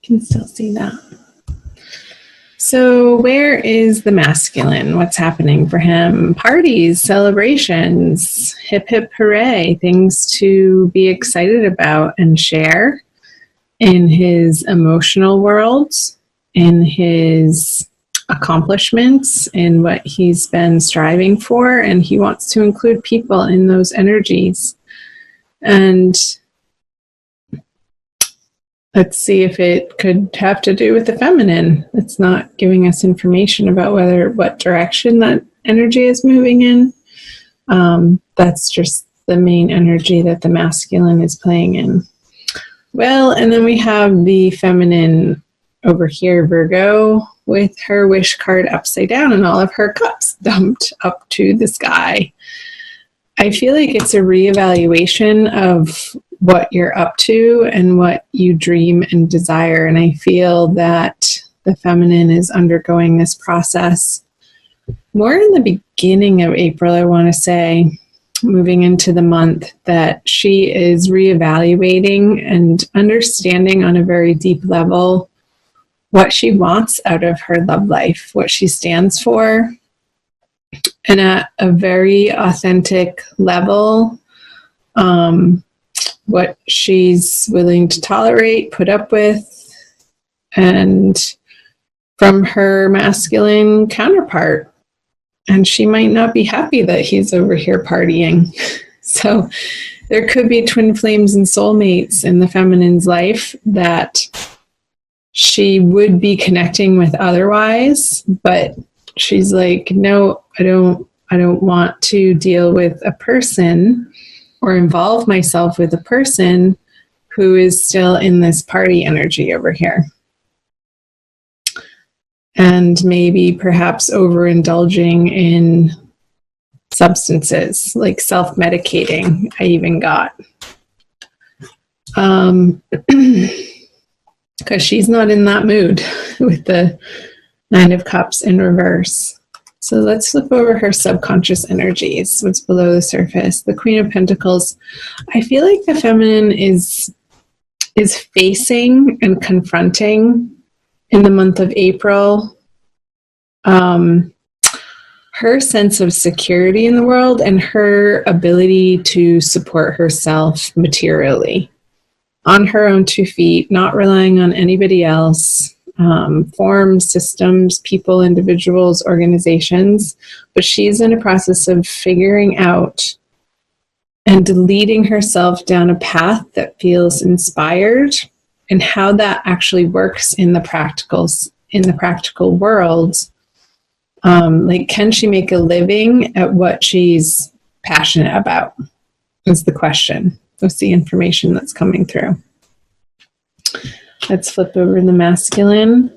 Can still see that. So where is the masculine? What's happening for him? Parties, celebrations, hip hip hooray, things to be excited about and share in his emotional world, in his accomplishments, in what he's been striving for, and he wants to include people in those energies. And let's see if it could have to do with the feminine. It's not giving us information about what direction that energy is moving in. That's just the main energy that the masculine is playing in. Well, and then we have the feminine over here, Virgo, with her wish card upside down and all of her cups dumped up to the sky. I feel like it's a reevaluation of what you're up to and what you dream and desire. And I feel that the feminine is undergoing this process more in the beginning of April, I want to say, moving into the month, that she is reevaluating and understanding on a very deep level what she wants out of her love life, what she stands for, and at a very authentic level, what she's willing to tolerate, put up with, and from her masculine counterpart. And she might not be happy that he's over here partying. So there could be twin flames and soulmates in the feminine's life that she would be connecting with otherwise, but she's like, no, I don't want to deal with a person or involve myself with a person who is still in this party energy over here. And maybe perhaps overindulging in substances, like self-medicating, I even got. Because she's not in that mood with the Nine of Cups in reverse. So let's flip over her subconscious energies, what's below the surface. The Queen of Pentacles. I feel like the feminine is facing and confronting in the month of April her sense of security in the world and her ability to support herself materially on her own 2 feet, not relying on anybody else. Forms, systems, people, individuals, organizations, but she's in a process of figuring out and leading herself down a path that feels inspired, and how that actually works in the practical world. Like, can she make a living at what she's passionate about? Is the question. That's the information that's coming through. Let's flip over the masculine.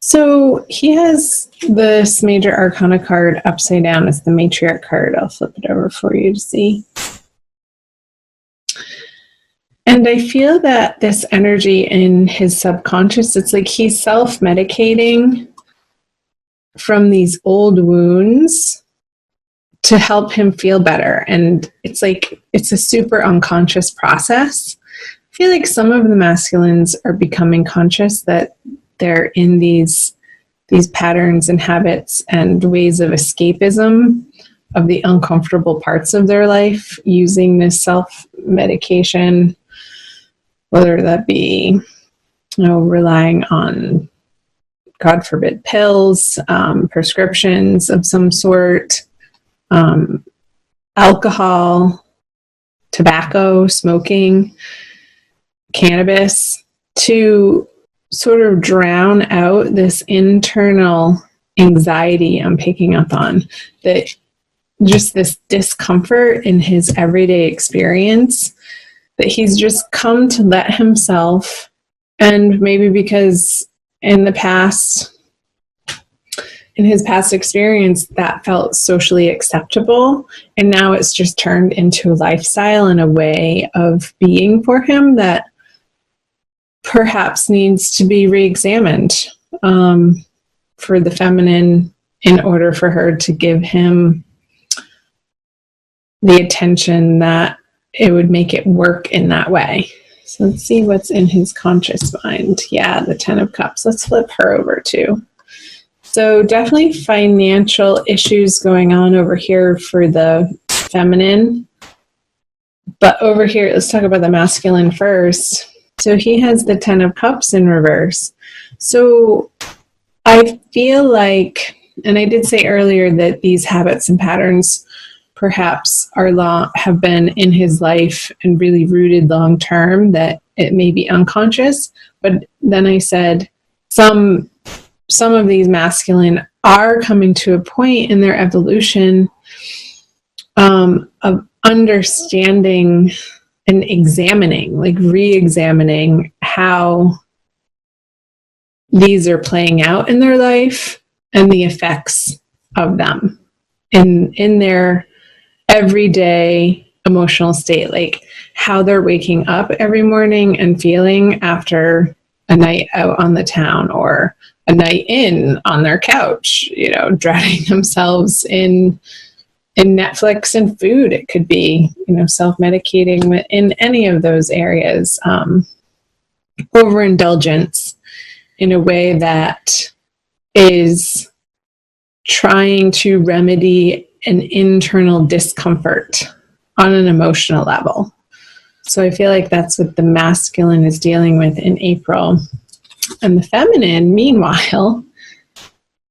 So he has this major arcana card upside down as the matriarch card. I'll flip it over for you to see. And I feel that this energy in his subconscious, it's like he's self-medicating from these old wounds to help him feel better. And it's like, it's a super unconscious process. I feel like some of the masculines are becoming conscious that they're in these patterns and habits and ways of escapism of the uncomfortable parts of their life, using this self-medication, whether that be, relying on, God forbid, pills, prescriptions of some sort, alcohol, tobacco, smoking, cannabis, to sort of drown out this internal anxiety I'm picking up on, that just this discomfort in his everyday experience that he's just come to let himself, and maybe because in his past experience that felt socially acceptable, and now it's just turned into a lifestyle and a way of being for him that perhaps needs to be re-examined for the feminine, in order for her to give him the attention that it would make it work in that way. So let's see what's in his conscious mind. Yeah, the 10 of Cups. Let's flip her over too. So definitely financial issues going on over here for the feminine. But over here, let's talk about the masculine first. So he has the 10 of Cups in reverse. So I feel like, and I did say earlier that these habits and patterns perhaps have been in his life and really rooted long term, that it may be unconscious. But then I said some of these masculine are coming to a point in their evolution of understanding and examining, like re-examining how these are playing out in their life and the effects of them in their everyday emotional state, like how they're waking up every morning and feeling after a night out on the town or a night in on their couch, drowning themselves in Netflix and food. It could be, self-medicating in any of those areas, overindulgence in a way that is trying to remedy an internal discomfort on an emotional level. So I feel like that's what the masculine is dealing with in April. And the feminine, meanwhile,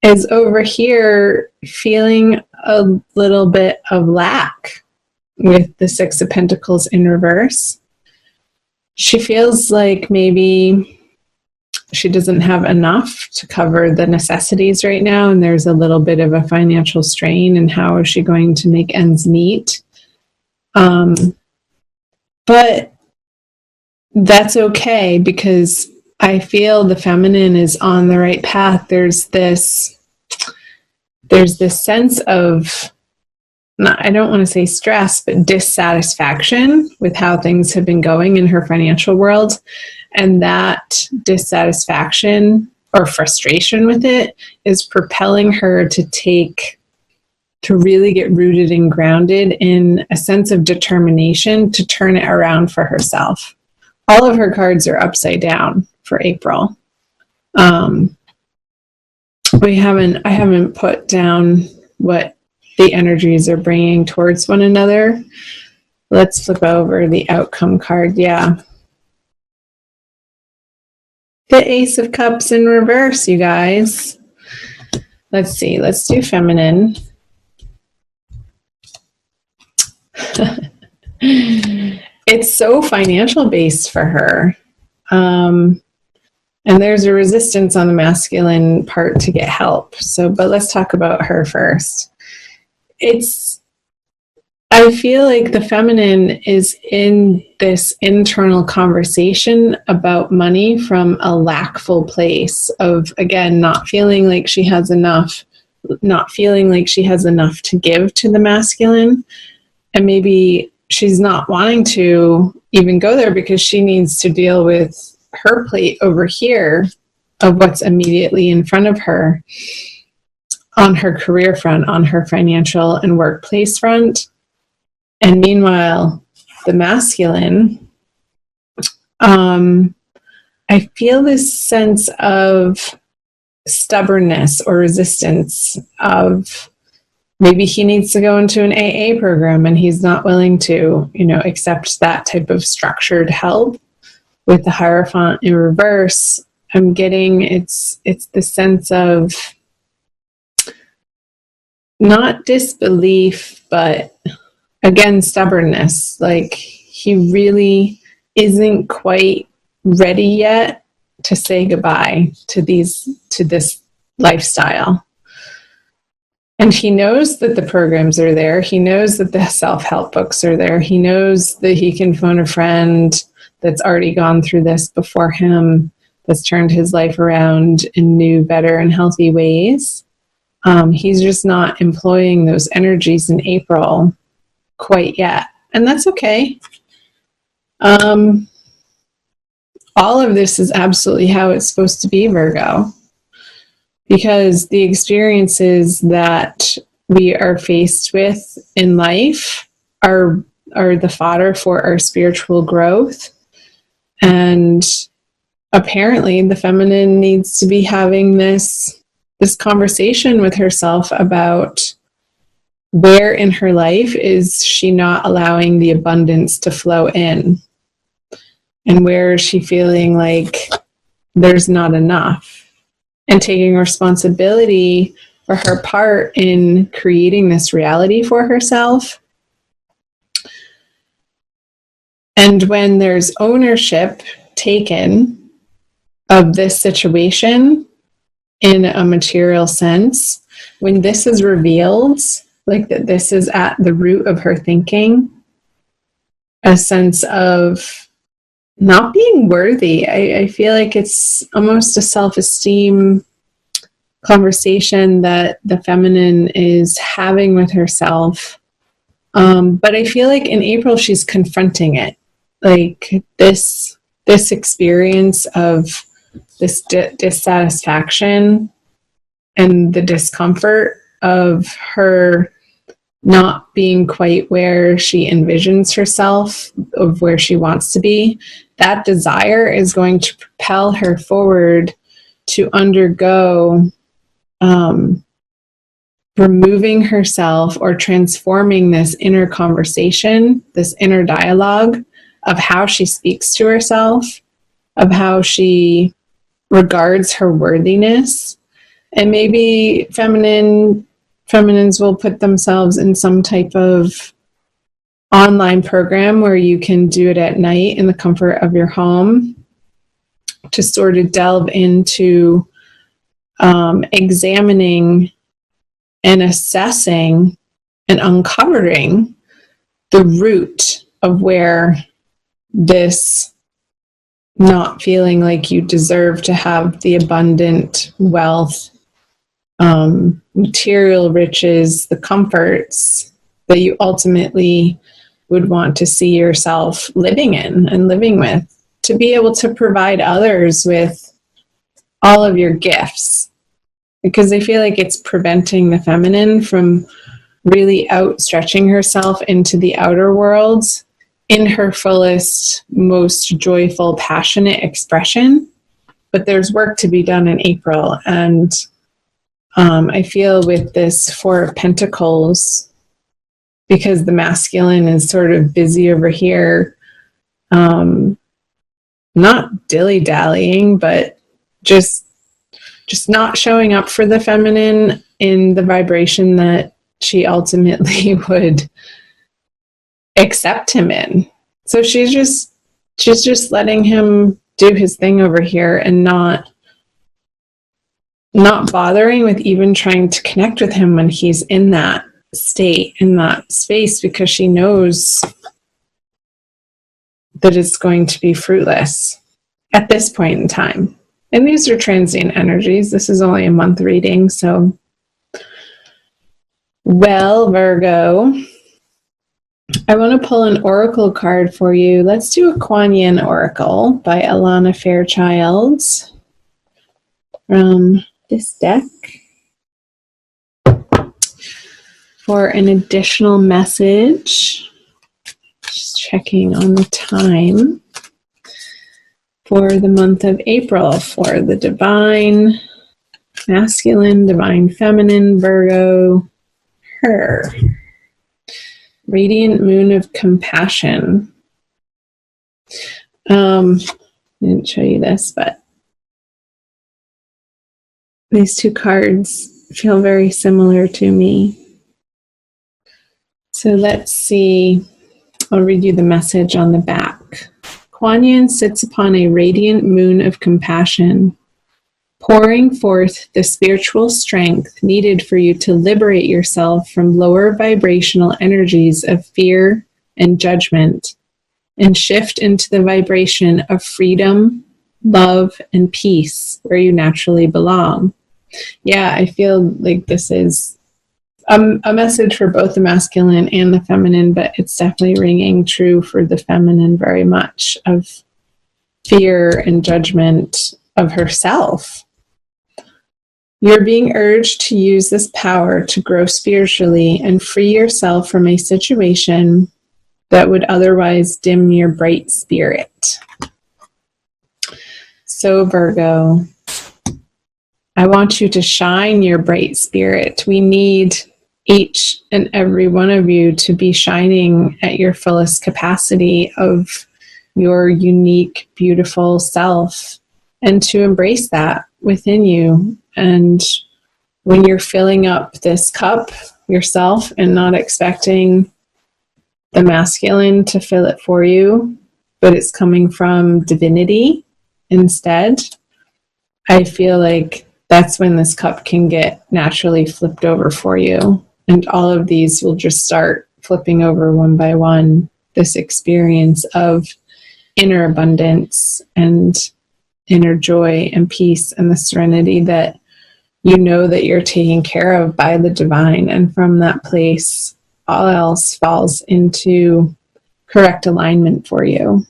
is over here feeling a little bit of lack with the 6 of Pentacles in reverse. She feels like maybe she doesn't have enough to cover the necessities right now, and there's a little bit of a financial strain, and how is she going to make ends meet? But that's okay, because I feel the feminine is on the right path. There's this sense of, I don't want to say stress, but dissatisfaction with how things have been going in her financial world. And that dissatisfaction or frustration with it is propelling her to really get rooted and grounded in a sense of determination to turn it around for herself. All of her cards are upside down for April. I haven't put down what the energies are bringing towards one another. Let's flip over the outcome card. Yeah. The Ace of Cups in reverse, you guys. Let's see. Let's do feminine. It's so financial based for her. And there's a resistance on the masculine part to get help. But let's talk about her first. I feel like the feminine is in this internal conversation about money from a lackful place of, again, not feeling like she has enough to give to the masculine. And maybe she's not wanting to even go there because she needs to deal with her plate over here of what's immediately in front of her on her career front, on her financial and workplace front. And meanwhile, the masculine, I feel this sense of stubbornness or resistance of maybe he needs to go into an AA program and he's not willing to, accept that type of structured help. With the Hierophant in reverse, I'm getting it's the sense of not disbelief, but again, stubbornness. Like he really isn't quite ready yet to say goodbye to this lifestyle. And he knows that the programs are there. He knows that the self-help books are there. He knows that he can phone a friend that's already gone through this before him, that's turned his life around in new, better, and healthy ways. He's just not employing those energies in April quite yet. And that's okay. All of this is absolutely how it's supposed to be, Virgo. Because the experiences that we are faced with in life are the fodder for our spiritual growth. And apparently the feminine needs to be having this conversation with herself about where in her life is she not allowing the abundance to flow in, and where is she feeling like there's not enough, and taking responsibility for her part in creating this reality for herself. And when there's ownership taken of this situation in a material sense, when this is revealed, like that this is at the root of her thinking, a sense of not being worthy. I feel like it's almost a self-esteem conversation that the feminine is having with herself. But I feel like in April, she's confronting it. Like this experience of this dissatisfaction and the discomfort of her not being quite where she envisions herself, of where she wants to be, that desire is going to propel her forward to undergo removing herself or transforming this inner conversation, this inner dialogue of how she speaks to herself, of how she regards her worthiness. And maybe feminines will put themselves in some type of online program where you can do it at night in the comfort of your home to sort of delve into examining and assessing and uncovering the root of where this not feeling like you deserve to have the abundant wealth, material riches, the comforts that you ultimately would want to see yourself living in and living with, to be able to provide others with all of your gifts. Because I feel like it's preventing the feminine from really outstretching herself into the outer world in her fullest, most joyful, passionate expression. But there's work to be done in April. And I feel with this Four of Pentacles, because the masculine is sort of busy over here, not dilly-dallying, but just not showing up for the feminine in the vibration that she ultimately would accept him in. So she's just letting him do his thing over here and not bothering with even trying to connect with him when he's in that state, in that space, because she knows that it's going to be fruitless at this point in time. And these are transient energies. This is only a month reading, so. Well, Virgo, I want to pull an oracle card for you. Let's do a Kuan Yin oracle by Alana Fairchild from this deck for an additional message. Just checking on the time for the month of April for the divine masculine, divine feminine, Virgo, her. Radiant moon of compassion. I didn't show you this, but these two cards feel very similar to me. So let's see. I'll read you the message on the back. Kuan Yin sits upon a radiant moon of compassion, pouring forth the spiritual strength needed for you to liberate yourself from lower vibrational energies of fear and judgment, and shift into the vibration of freedom, love, and peace where you naturally belong. Yeah, I feel like this is a message for both the masculine and the feminine, but it's definitely ringing true for the feminine very much, of fear and judgment of herself. You're being urged to use this power to grow spiritually and free yourself from a situation that would otherwise dim your bright spirit. So, Virgo, I want you to shine your bright spirit. We need each and every one of you to be shining at your fullest capacity of your unique, beautiful self, and to embrace that within you. And when you're filling up this cup yourself and not expecting the masculine to fill it for you, but it's coming from divinity instead, I feel like that's when this cup can get naturally flipped over for you. And all of these will just start flipping over one by one. This experience of inner abundance and inner joy and peace and the serenity that you know that you're taken care of by the divine. And from that place, all else falls into correct alignment for you.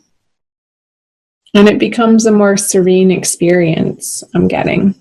And it becomes a more serene experience, I'm getting.